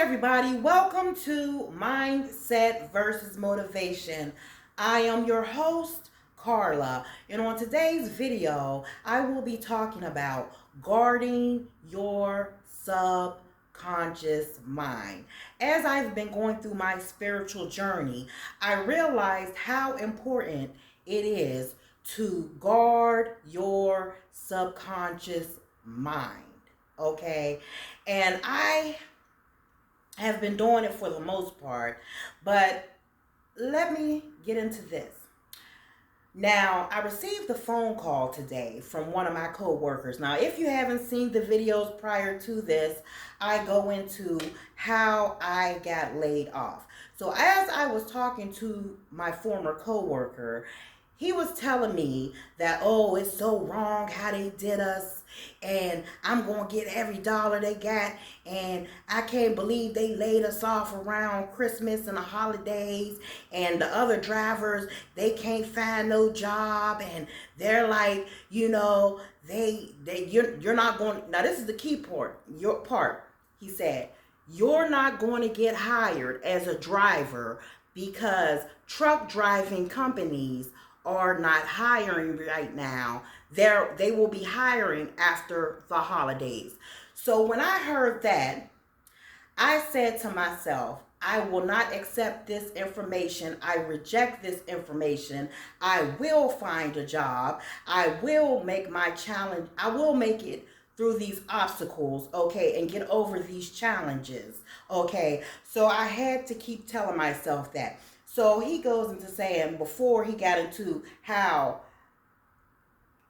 everybody, welcome to Mindset versus Motivation. I am your host, Carla, and on today's video, I will be talking about guarding your subconscious mind. As I've been going through my spiritual journey, I realized how important it is to guard your subconscious mind. Okay, and I have been doing it for the most part, but let me get into this. Now, I received a phone call today from one of my co-workers. Now, if you haven't seen the videos prior to this, I go into how I got laid off. So as I was talking to my former co-worker, he was telling me that, oh, it's so wrong how they did us, and I'm going to get every dollar they got, and I can't believe they laid us off around Christmas and the holidays, and the other drivers, they can't find no job, and they're like, you're not going, now this is the key part, he said, you're not going to get hired as a driver because truck driving companies are not hiring right now. They will be hiring after the holidays. So when I heard that, I said to myself, I will not accept this information. I reject this information. I will find a job. I will make my challenge. I will make it through these obstacles, okay, and get over these challenges, okay. So I had to keep telling myself that. So he goes into saying, before he got into how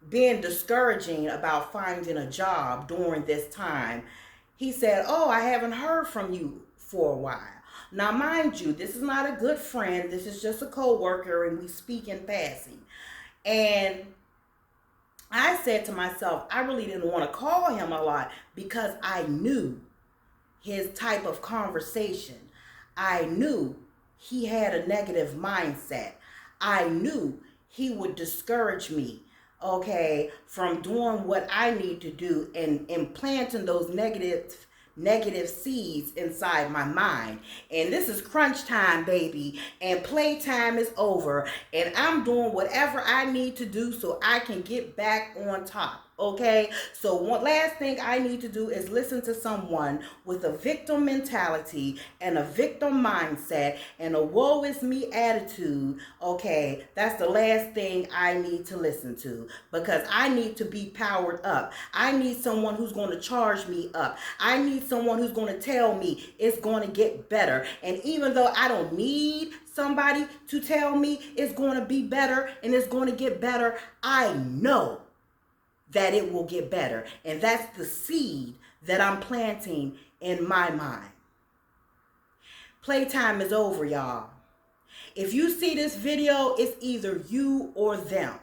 being discouraging about finding a job during this time, he said, oh, I haven't heard from you for a while. Now, mind you, this is not a good friend. This is just a co-worker, and we speak in passing. And I said to myself, I really didn't want to call him a lot because I knew his type of conversation. I knew he had a negative mindset. I knew he would discourage me, okay, from doing what I need to do and implanting those negative seeds inside my mind. And this is crunch time, baby, and playtime is over, and I'm doing whatever I need to do so I can get back on top. Okay, so one last thing I need to do is listen to someone with a victim mentality and a victim mindset and a woe is me attitude. Okay, that's the last thing I need to listen to, because I need to be powered up. I need someone who's going to charge me up. I need someone who's going to tell me it's going to get better. And even though I don't need somebody to tell me it's going to be better and it's going to get better, I know that it will get better. And that's the seed that I'm planting in my mind. Playtime is over, y'all. If you see this video, it's either you or them.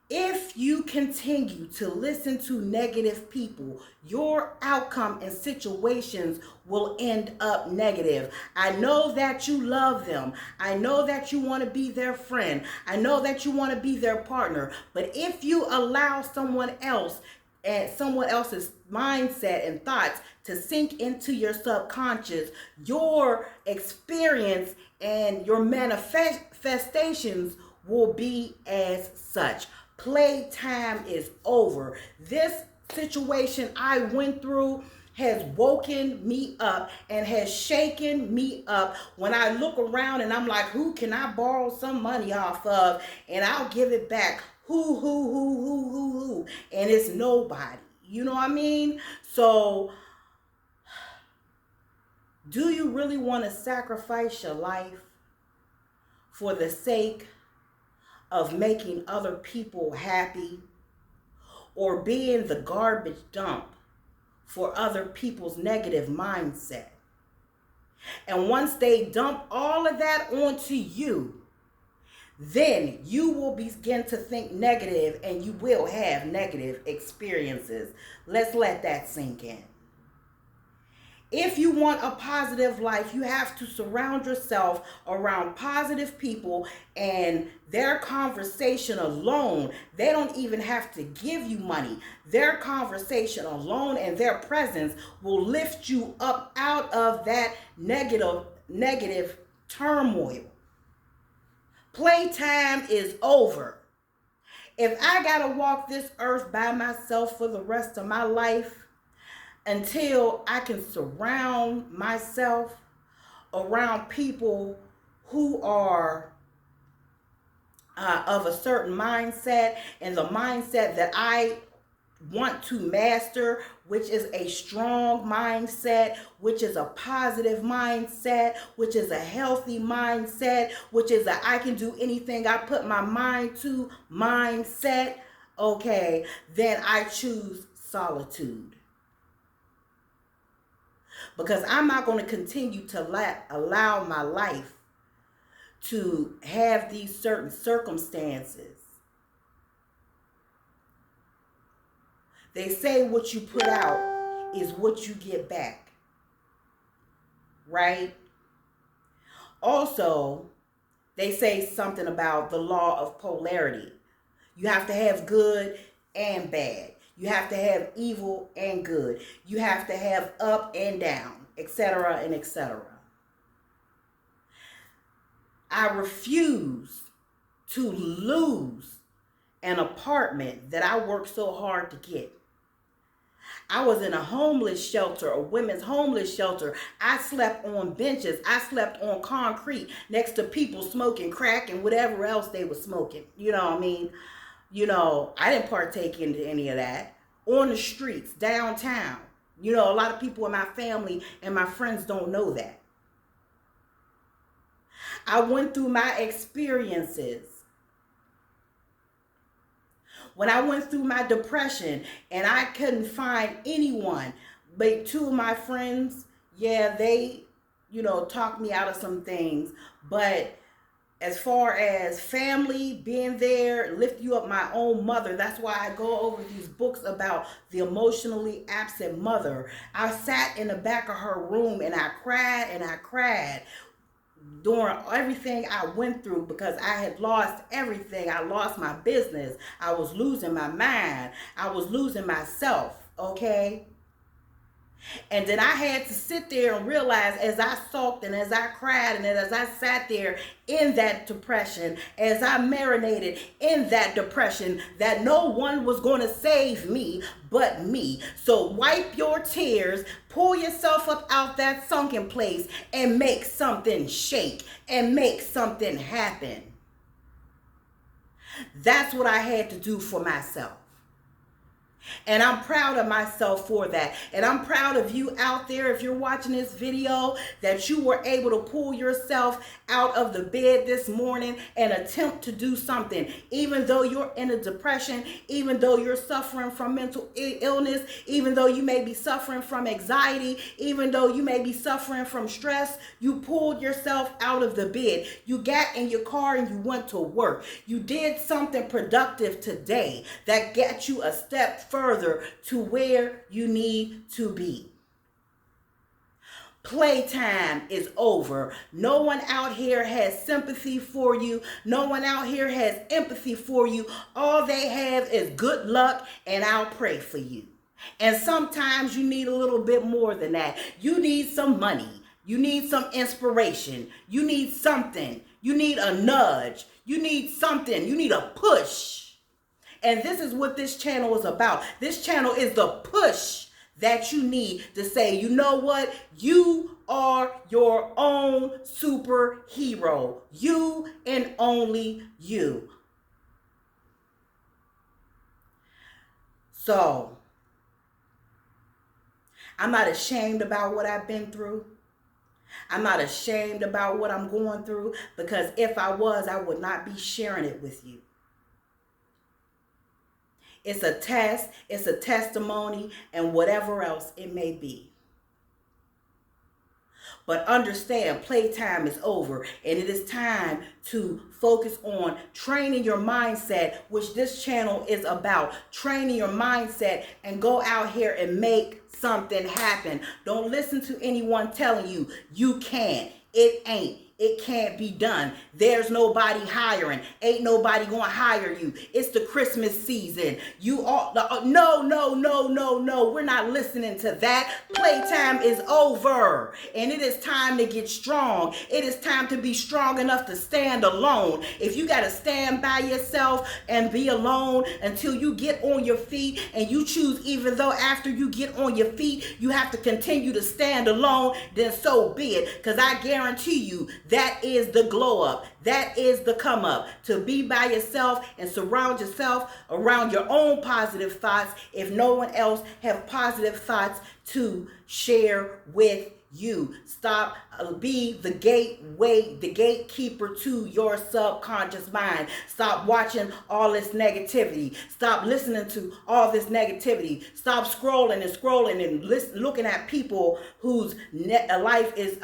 If you continue to listen to negative people, your outcome and situations will end up negative. I know that you love them. I know that you want to be their friend. I know that you want to be their partner. But if you allow someone else and someone else's mindset and thoughts to sink into your subconscious, your experience and your manifestations will be as such. Playtime is over. This situation I went through has woken me up and has shaken me up. When I look around and I'm like, who can I borrow some money off of and I'll give it back? Who? And it's nobody. You know what I mean? So, do you really want to sacrifice your life for the sake of making other people happy, or being the garbage dump for other people's negative mindset? And once they dump all of that onto you, then you will begin to think negative and you will have negative experiences. Let's let that sink in. If you want a positive life, you have to surround yourself around positive people, and their conversation alone, they don't even have to give you money. Their conversation alone and their presence will lift you up out of that negative turmoil. Playtime is over. If I gotta walk this earth by myself for the rest of my life, until I can surround myself around people who are of a certain mindset, and the mindset that I want to master, which is a strong mindset, which is a positive mindset, which is a healthy mindset, which is a I can do anything I put my mind to mindset, okay, then I choose solitude. Because I'm not going to continue to allow my life to have these certain circumstances. They say what you put out is what you get back. Right? Also, they say something about the law of polarity. You have to have good and bad. You have to have evil and good. You have to have up and down, etc. and etc. I refuse to lose an apartment that I worked so hard to get. I was in a homeless shelter, a women's homeless shelter. I slept on benches. I slept on concrete next to people smoking crack and whatever else they were smoking. You know what I mean? You know, I didn't partake into any of that. On the streets, downtown. You know, a lot of people in my family and my friends don't know that. I went through my experiences. When I went through my depression and I couldn't find anyone, but two of my friends, yeah, they, you know, talked me out of some things. But as far as family, being there, lift you up, my own mother. That's why I go over these books about the emotionally absent mother. I sat in the back of her room and I cried during everything I went through, because I had lost everything. I lost my business. I was losing my mind. I was losing myself, okay? And then I had to sit there and realize, as I sulked and as I cried and as I sat there in that depression, as I marinated in that depression, that no one was going to save me but me. So wipe your tears, pull yourself up out that sunken place, and make something shake and make something happen. That's what I had to do for myself. And I'm proud of myself for that. And I'm proud of you out there, if you're watching this video, that you were able to pull yourself out of the bed this morning and attempt to do something. Even though you're in a depression, even though you're suffering from mental illness, even though you may be suffering from anxiety, even though you may be suffering from stress, you pulled yourself out of the bed. You got in your car and you went to work. You did something productive today that got you a step further to where you need to be. Playtime is over. No one out here has sympathy for you. No one out here has empathy for you. All they have is good luck and I'll pray for you. And sometimes you need a little bit more than that. You need some money. You need some inspiration. You need something. You need a nudge. You need something. You need a push. And this is what this channel is about. This channel is the push that you need to say, you know what? You are your own superhero. You and only you. So, I'm not ashamed about what I've been through. I'm not ashamed about what I'm going through, because if I was, I would not be sharing it with you. It's a test, it's a testimony, and whatever else it may be. But understand, playtime is over, and it is time to focus on training your mindset, which this channel is about. Training your mindset and go out here and make something happen. Don't listen to anyone telling you you can't. It ain't. It can't be done. There's nobody hiring. Ain't nobody gonna hire you. It's the Christmas season. You all no. We're not listening to that. Playtime is over. And it is time to get strong. It is time to be strong enough to stand alone. If you gotta stand by yourself and be alone until you get on your feet, and you choose, even though after you get on your feet, you have to continue to stand alone, then so be it. Because I guarantee you, that is the glow up. That is the come up. To be by yourself and surround yourself around your own positive thoughts if no one else have positive thoughts to share with you. Stop, be the gateway, the gatekeeper to your subconscious mind. Stop watching all this negativity. Stop listening to all this negativity. Stop scrolling and looking at people whose life is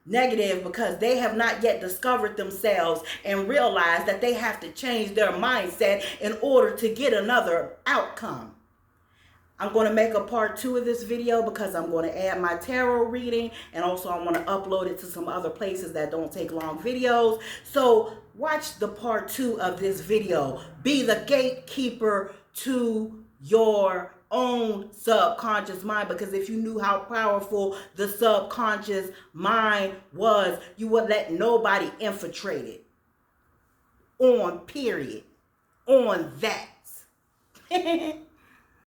negative because they have not yet discovered themselves and realized that they have to change their mindset in order to get another outcome. I'm going to make a part 2 of this video because I'm going to add my tarot reading, and also I want to upload it to some other places that don't take long videos. So watch the part 2 of this video. Be the gatekeeper to your own subconscious mind, because if you knew how powerful the subconscious mind was, you would let nobody infiltrate it. On period. On that.